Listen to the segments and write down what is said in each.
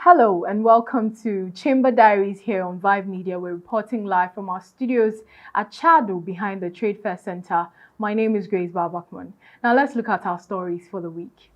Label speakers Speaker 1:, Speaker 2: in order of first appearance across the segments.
Speaker 1: Hello and welcome to Chamber Diaries here on Vive Media. We're reporting live from our studios at ADDO behind the Trade Fair Center. My name is Grace Barbakman. Now let's look at our stories for the week.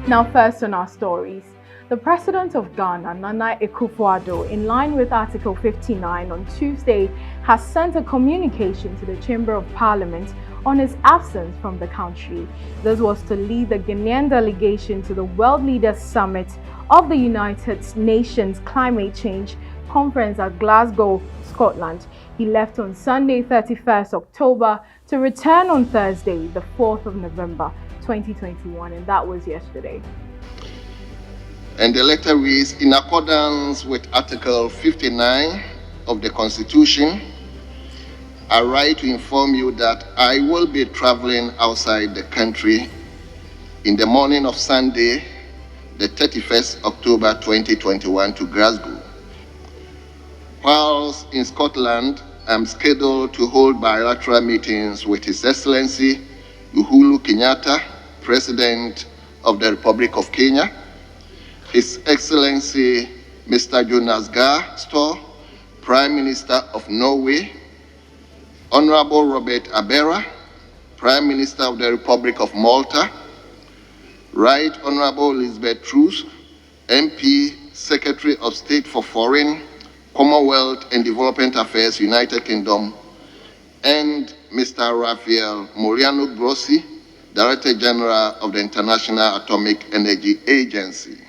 Speaker 1: Now first on our stories. The President of Ghana, Nana AKUFFO, in line with Article 59 on Tuesday, has sent a communication to the Chamber of Parliament on his absence from the country. This was to lead the Ghanaian delegation to the World Leaders Summit of the United Nations Climate Change Conference at Glasgow, Scotland. He left on Sunday, 31st October, to return on Thursday, the 4th of November, 2021, and that was yesterday.
Speaker 2: And the letter reads, in accordance with Article 59 of the Constitution, I write to inform you that I will be traveling outside the country in the morning of Sunday, the 31st October 2021 to Glasgow. Whilst in Scotland, I'm scheduled to hold bilateral meetings with His Excellency Uhuru Kenyatta, President of the Republic of Kenya, His Excellency Mr. Jonas Gahr Store, Prime Minister of Norway, Honorable Robert Abera, Prime Minister of the Republic of Malta, Right Honorable Elizabeth Truss, MP, Secretary of State for Foreign, Commonwealth and Development Affairs, United Kingdom, and Mr. Rafael Mariano Grossi, Director General of the International Atomic Energy Agency.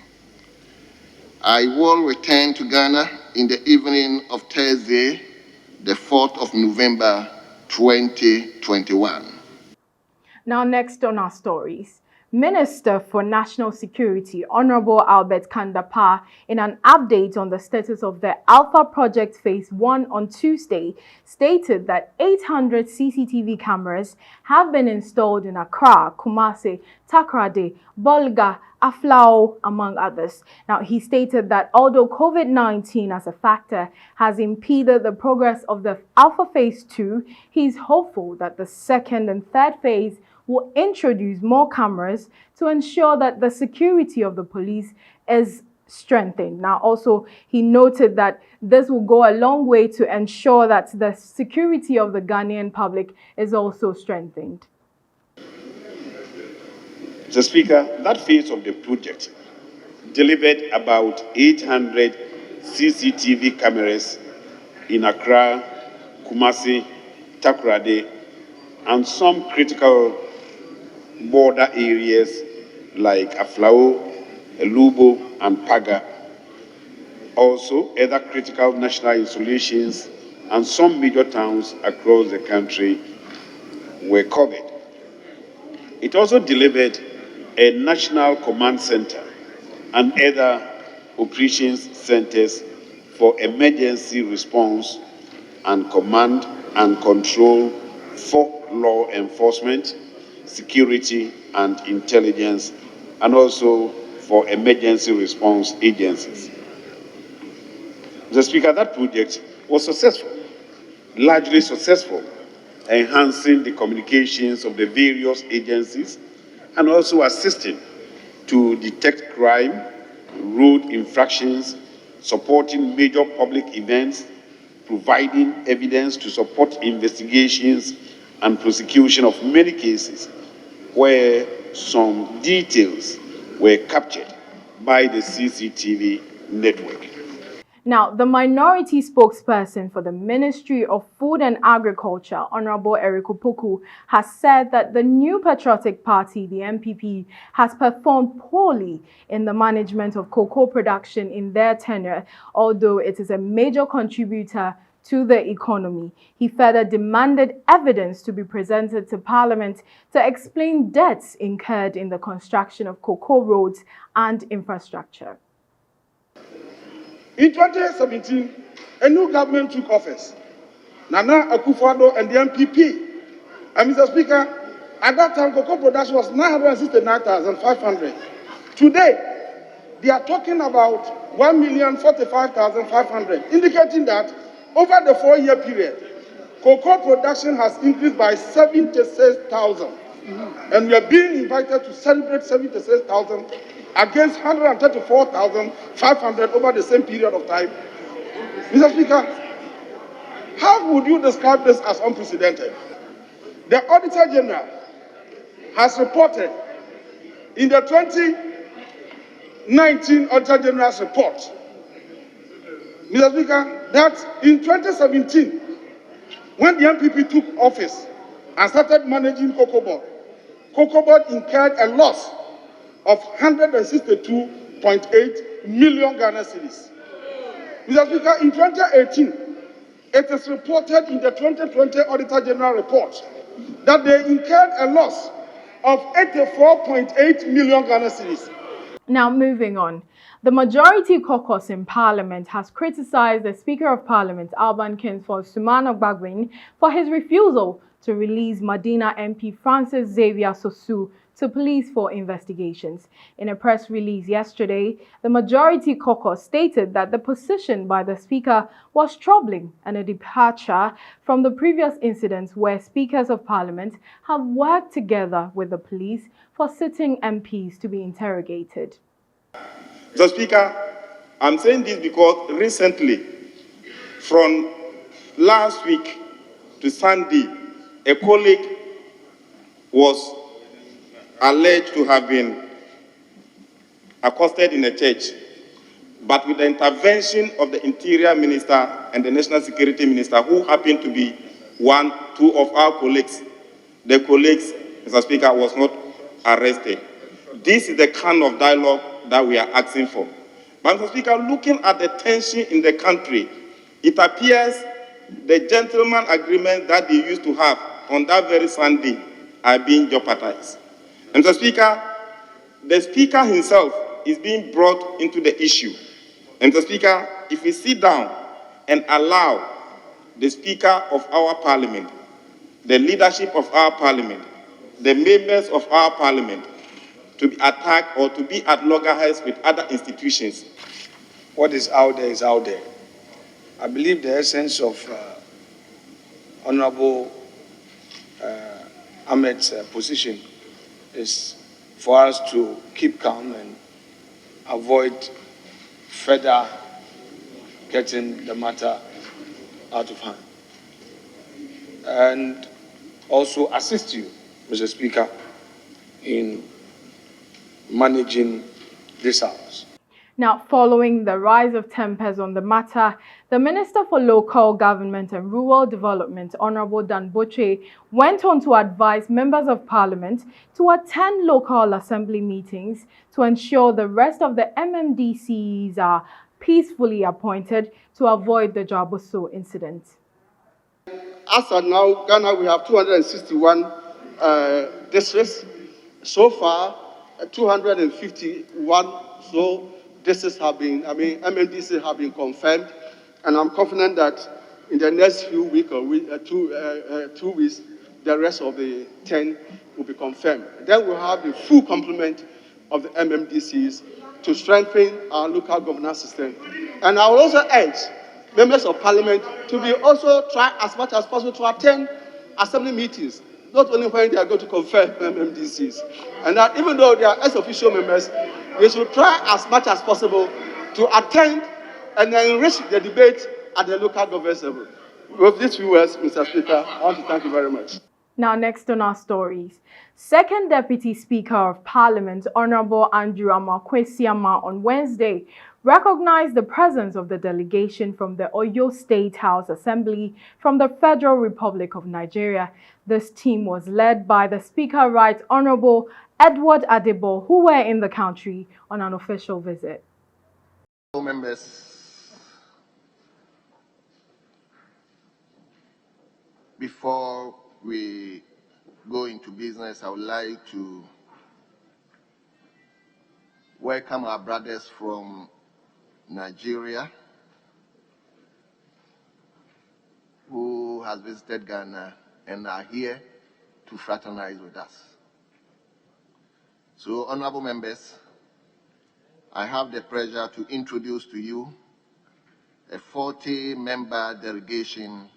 Speaker 2: I will return to Ghana in the evening of Thursday, the 4th of November, 2021.
Speaker 1: Now next on our stories. Minister for National Security, Honorable Albert Kandapah, in an update on the status of the Alpha Project Phase 1 on Tuesday, stated that 800 CCTV cameras have been installed in Accra, Kumasi, Takoradi, Bolga, Aflao, among others. Now, he stated that although COVID-19 as a factor has impeded the progress of the Alpha Phase 2, he's hopeful that the second and third phase will introduce more cameras to ensure that the security of the police is strengthened. Now, also, he noted that this will go a long way to ensure that the security of the Ghanaian public is also strengthened.
Speaker 3: Mr. Speaker, that phase of the project delivered about 800 CCTV cameras in Accra, Kumasi, Takoradi, and some critical border areas like Aflao, Elubo, and Paga. Also, other critical national installations and some major towns across the country were covered. It also delivered a national command center and other operations centers for emergency response and command and control for law enforcement, security and intelligence, and also for emergency response agencies. Mr. Speaker, that project was successful, largely successful, enhancing the communications of the various agencies and also assisting to detect crime, road infractions, supporting major public events, providing evidence to support investigations and prosecution of many cases where some details were captured by the CCTV network.
Speaker 1: Now, the minority spokesperson for the Ministry of Food and Agriculture, Honorable Eric Opoku, has said that the New Patriotic Party, the NPP, has performed poorly in the management of cocoa production in their tenure, although it is a major contributor to the economy. He further demanded evidence to be presented to Parliament to explain debts incurred in the construction of cocoa roads and infrastructure.
Speaker 4: In 2017, a new government took office. Nana AKUFFO and the NPP. And Mr. Speaker, at that time, cocoa production was 969,500. Today, they are talking about 1,045,500, indicating that over the 4-year period, cocoa production has increased by 76,000. And we are being invited to celebrate 76,000 against 134,500 over the same period of time. Mr. Speaker, how would you describe this as unprecedented? The Auditor General has reported in the 2019 Auditor General's report, Mr. Speaker, that in 2017, when the MPP took office and started managing Cocoa Board incurred a loss of 162.8 million Ghana cedis. Mr. Speaker, in 2018, it is reported in the 2020 Auditor General report that they incurred a loss of 84.8 million Ghana cedis.
Speaker 1: Now, moving on. The majority caucus in Parliament has criticized the Speaker of Parliament, Alban Kingsford Sumano Gbagwin, for his refusal to release Madina MP Francis Xavier Sosu to police for investigations. In a press release yesterday, the majority caucus stated that the position by the Speaker was troubling and a departure from the previous incidents where Speakers of Parliament have worked together with the police for sitting MPs to be interrogated.
Speaker 3: Mr. Speaker, I'm saying this because recently, from last week to Sunday, a colleague was alleged to have been accosted in a church, but with the intervention of the Interior Minister and the National Security Minister, who happened to be two of our colleagues, the colleagues, Mr. Speaker, was not arrested. This is the kind of dialogue that we are asking for. But, Mr. Speaker, looking at the tension in the country, it appears the gentleman agreement that they used to have on that very Sunday are being jeopardized. And, Mr. Speaker, the Speaker himself is being brought into the issue. And, Mr. Speaker, if we sit down and allow the Speaker of our Parliament, the leadership of our Parliament, the members of our Parliament, to be attacked or to be at loggerheads with other institutions.
Speaker 5: What is out there is out there. I believe the essence of Honorable Ahmed's position is for us to keep calm and avoid further getting the matter out of hand. And also assist you, Mr. Speaker, in managing this house.
Speaker 1: Now, following the rise of tempers on the matter, the Minister for Local Government and Rural Development, Honorable Dan Boche, went on to advise members of Parliament to attend local assembly meetings to ensure the rest of the MMDCs are peacefully appointed to avoid the Jabuso incident.
Speaker 6: As of now, Ghana, we have 261 districts. So far, 251 districts have been, MMDC have been confirmed, and I'm confident that in the next few weeks or 2 weeks, the rest of the 10 will be confirmed. Then we'll have the full complement of the MMDCs to strengthen our local governance system. And I will also urge members of Parliament to be also try as much as possible to attend assembly meetings, not only when they are going to confirm MMDCs. And that even though they are ex-official members, they should try as much as possible to attend and enrich the debate at the local government level. With these few words, Mr. Speaker, I want to thank you very much.
Speaker 1: Now, next on our stories. Second Deputy Speaker of Parliament, Honorable Andrew Amakwesiama, on Wednesday recognized the presence of the delegation from the Oyo State House Assembly from the Federal Republic of Nigeria. This team was led by the Speaker Right Honorable Edward ADDO, who were in the country on an official visit.
Speaker 2: Members, before we go into business, I would like to welcome our brothers from Nigeria who has visited Ghana and are here to fraternize with us. So, honorable members, I have the pleasure to introduce to you a 40-member delegation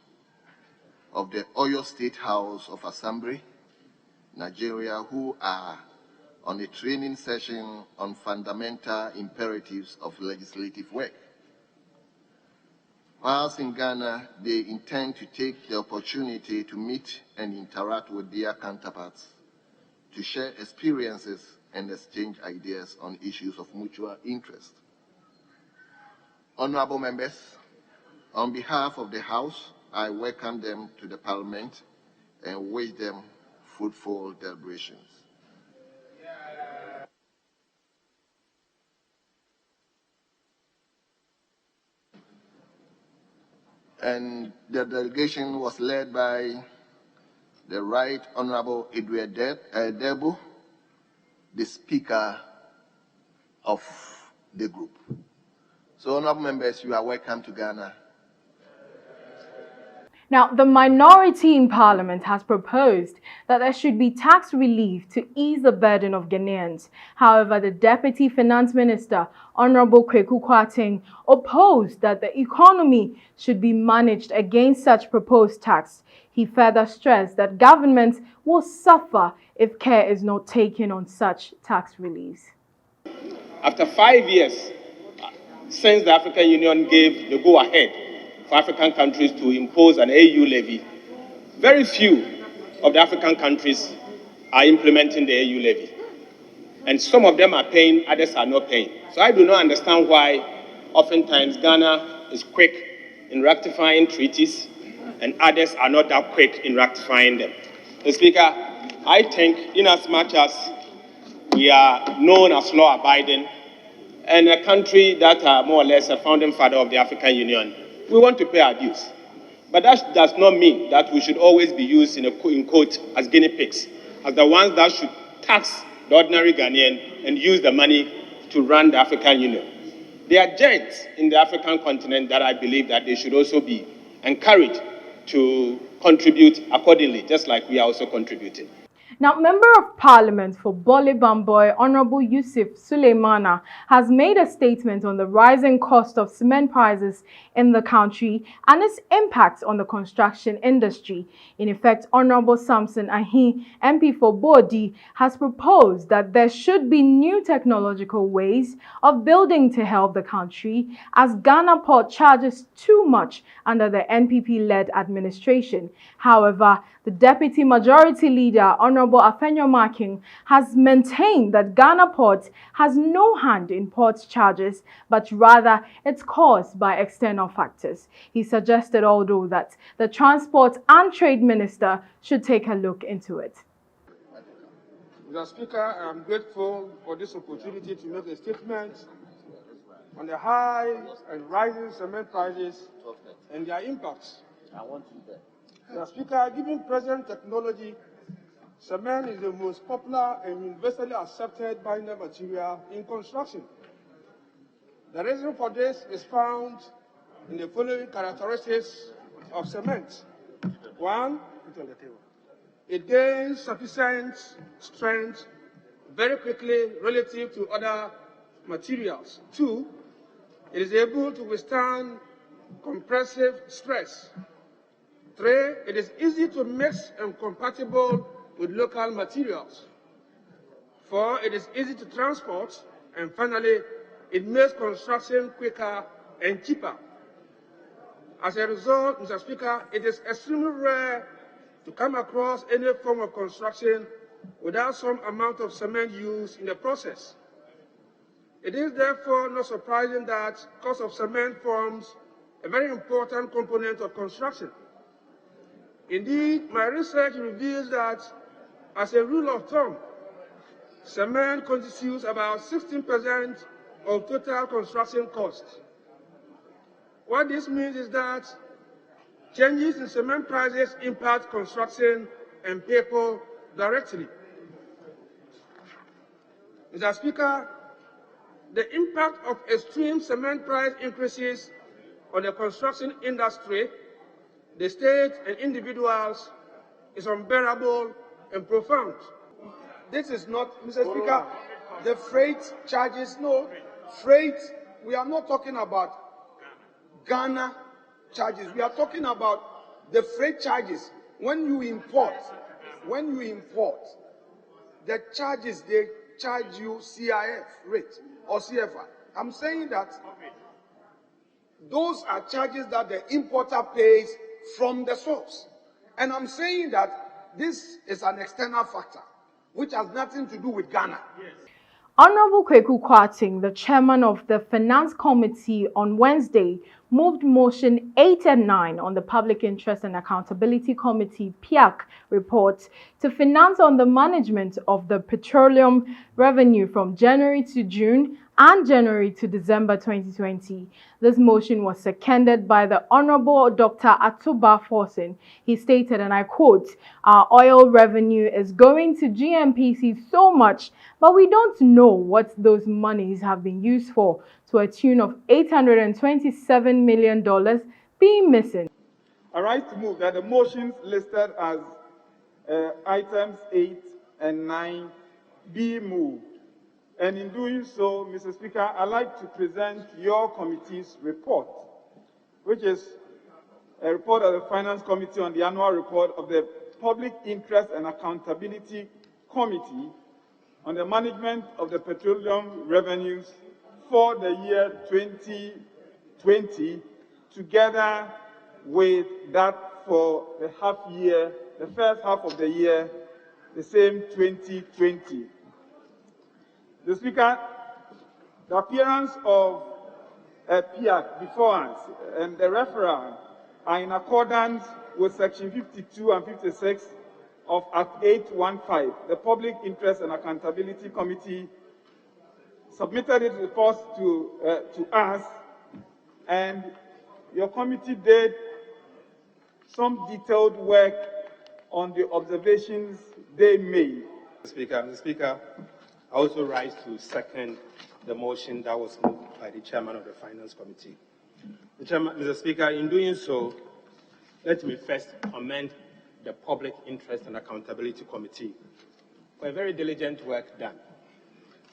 Speaker 2: of the Oyo State House of Assembly, Nigeria, who are on a training session on fundamental imperatives of legislative work. Whilst in Ghana, they intend to take the opportunity to meet and interact with their counterparts, to share experiences and exchange ideas on issues of mutual interest. Honorable members, on behalf of the House, I welcome them to the Parliament and wish them fruitful deliberations. And the delegation was led by the Right Honorable ADDO, the Speaker of the group. So, honorable members, you are welcome to Ghana.
Speaker 1: Now, the minority in Parliament has proposed that there should be tax relief to ease the burden of Ghanaians. However, the Deputy Finance Minister, Honorable Kwekukwateng, opposed that the economy should be managed against such proposed tax. He further stressed that government will suffer if care is not taken on such tax reliefs.
Speaker 7: After 5 years since the African Union gave the go-ahead for African countries to impose an AU levy, very few of the African countries are implementing the AU levy. And some of them are paying, others are not paying. So I do not understand why oftentimes Ghana is quick in rectifying treaties and others are not that quick in rectifying them. Mr. Speaker, I think in as much as we are known as law-abiding and a country that are more or less a founding father of the African Union, we want to pay our dues. But that does not mean that we should always be used in quote as guinea pigs, as the ones that should tax the ordinary Ghanaian and use the money to run the African Union. There are giants in the African continent that I believe that they should also be encouraged to contribute accordingly, just like we are also contributing.
Speaker 1: Now, Member of Parliament for Bole Bamboy, Honorable Yusuf Suleimana, has made a statement on the rising cost of cement prices in the country and its impact on the construction industry. In effect, Honorable Samson Ahi, MP for Bodi, has proposed that there should be new technological ways of building to help the country, as Ghana Port charges too much under the NPP-led administration. However, the Deputy Majority Leader, Honorable Afenyo Making, has maintained that Ghana Port has no hand in port charges, but rather it's caused by external factors. He suggested, although, that the Transport and Trade Minister should take a look into it.
Speaker 4: Mr. Speaker, I am grateful for this opportunity to make a statement on the high and rising cement prices and their impacts. Mr. Speaker, given present technology, cement is the most popular and universally accepted binder material in construction. The reason for this is found in the following characteristics of cement. 1, it gains sufficient strength very quickly relative to other materials. 2, it is able to withstand compressive stress. 3, it is easy to mix and compatible with local materials. 4, it is easy to transport. And finally, it makes construction quicker and cheaper. As a result, Mr. Speaker, it is extremely rare to come across any form of construction without some amount of cement used in the process. It is therefore not surprising that cost of cement forms a very important component of construction. Indeed, my research reveals that, as a rule of thumb, cement constitutes about 16% of total construction costs. What this means is that changes in cement prices impact construction and people directly. Mr. Speaker, the impact of extreme cement price increases on the construction industry, the state and individuals is unbearable and profound.
Speaker 6: This is not, Mr. Speaker, the freight charges, no,
Speaker 4: freight, we are not talking about Ghana charges. We are talking about the freight charges. When you import, the charges, they charge you CIF rate or CFR. I'm saying that those are charges that the importer pays from the source. And I'm saying that this is an external factor, which has nothing to do with Ghana. Yes.
Speaker 1: Honorable Kweku Kwarteng, the chairman of the Finance Committee, on Wednesday moved motion 8 and 9 on the Public Interest and Accountability Committee (PIAC) report to finance on the management of the petroleum revenue from January to June and January to December 2020. This motion was seconded by the Honorable Dr. Atuba Forson. He stated, and I quote, "Our oil revenue is going to GMPC so much, but we don't know what those monies have been used for, to a tune of $827 million being missing."
Speaker 8: I rise to move that the motions listed as items 8 and 9 be moved. And in doing so, Mr. Speaker, I'd like to present your committee's report, which is a report of the Finance Committee on the annual report of the Public Interest and Accountability Committee on the management of the petroleum revenues for the year 2020, together with that for the first half of the year, the same 2020. The Speaker, the appearance of a PIAC before us and the referral are in accordance with Section 52 and 56 of Act 815. The Public Interest and Accountability Committee submitted its report to us, and your committee did some detailed work on the observations they made.
Speaker 7: Mr. Speaker, I also rise to second the motion that was moved by the chairman of the Finance Committee. Mr. Speaker, in doing so, let me first commend the Public Interest and Accountability Committee for a very diligent work done.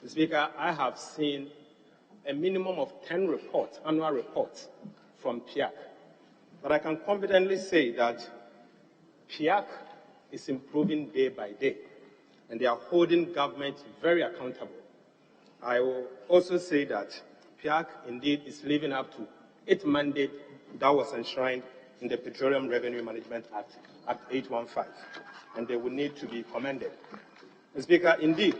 Speaker 7: Mr. Speaker, I have seen a minimum of 10 reports, annual reports from PIAC, but I can confidently say that PIAC is improving day by day, and they are holding government very accountable. I will also say that PIAC indeed is living up to its mandate that was enshrined in the Petroleum Revenue Management Act, Act 815, and they will need to be commended. Mr. Speaker, indeed,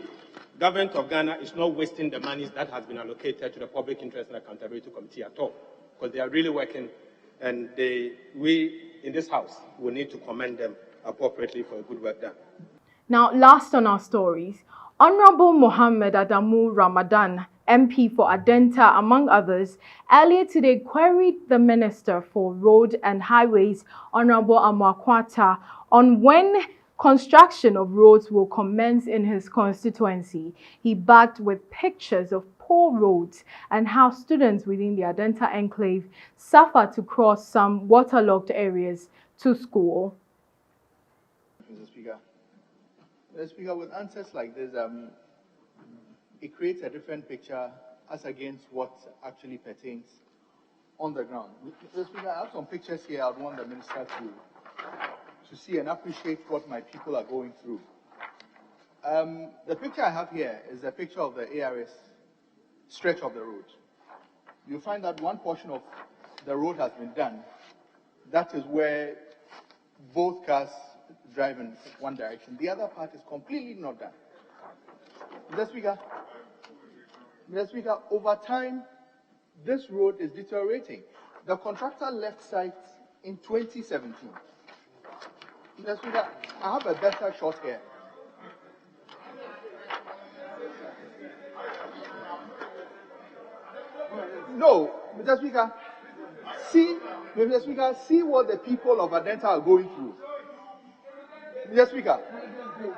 Speaker 7: government of Ghana is not wasting the monies that has been allocated to the Public Interest and Accountability Committee at all, because they are really working, and we in this House will need to commend them appropriately for a good work done.
Speaker 1: Now, last on our stories, Honorable Mohammed Adamu Ramadan, MP for Adenta, among others, earlier today queried the Minister for Road and Highways, Honorable Amoakwata, on when construction of roads will commence in his constituency. He backed with pictures of poor roads and how students within the Adenta enclave suffer to cross some waterlogged areas to school.
Speaker 9: Mr. Speaker, with answers like this, it creates a different picture as against what actually pertains on the ground. Mr. Speaker, I have some pictures here I'd want the Minister to see and appreciate what my people are going through. The picture I have here is a picture of the ARS stretch of the road. You'll find that one portion of the road has been done. That is where both cars drive in one direction. The other part is completely not done. Mr. Speaker, over time, this road is deteriorating. The contractor left site in 2017. Mr. Speaker, I have a better shot here. No, Mr. Speaker, see what the people of Adenta are going through. Mr. Speaker,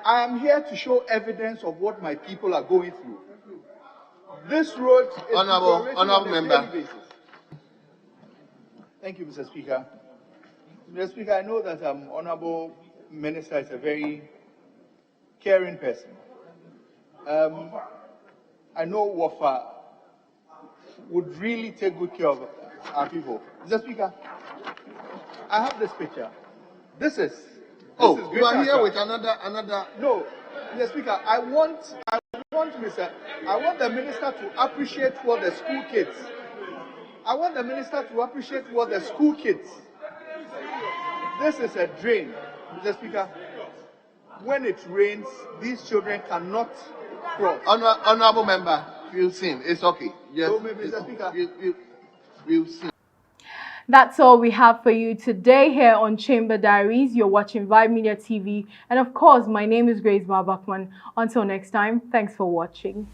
Speaker 9: I am here to show evidence of what my people are going through. This road is
Speaker 2: Honorable member.
Speaker 9: Basis. Thank you, Mr. Speaker. Mr. Speaker, I know that Honorable Minister is a very caring person. I know Wafa would really take good care of our people. Mr. Speaker, I have this picture. This is
Speaker 2: Oh,
Speaker 9: is
Speaker 2: you are
Speaker 9: Greater
Speaker 2: here
Speaker 9: Accra.
Speaker 2: with another.
Speaker 9: No, Mr. Speaker, I want the minister to appreciate what the school kids. I want the minister to appreciate what the school kids. This is a drain, Mr. Speaker. When it rains, these children cannot cross.
Speaker 2: Honorable member, you've seen. It's okay. Yes,
Speaker 9: So, Mr. Speaker.
Speaker 2: You've seen.
Speaker 1: That's all we have for you today here on Chamber Diaries. You're watching Vibe Media TV. And of course, my name is Grace Barbakman. Until next time, thanks for watching.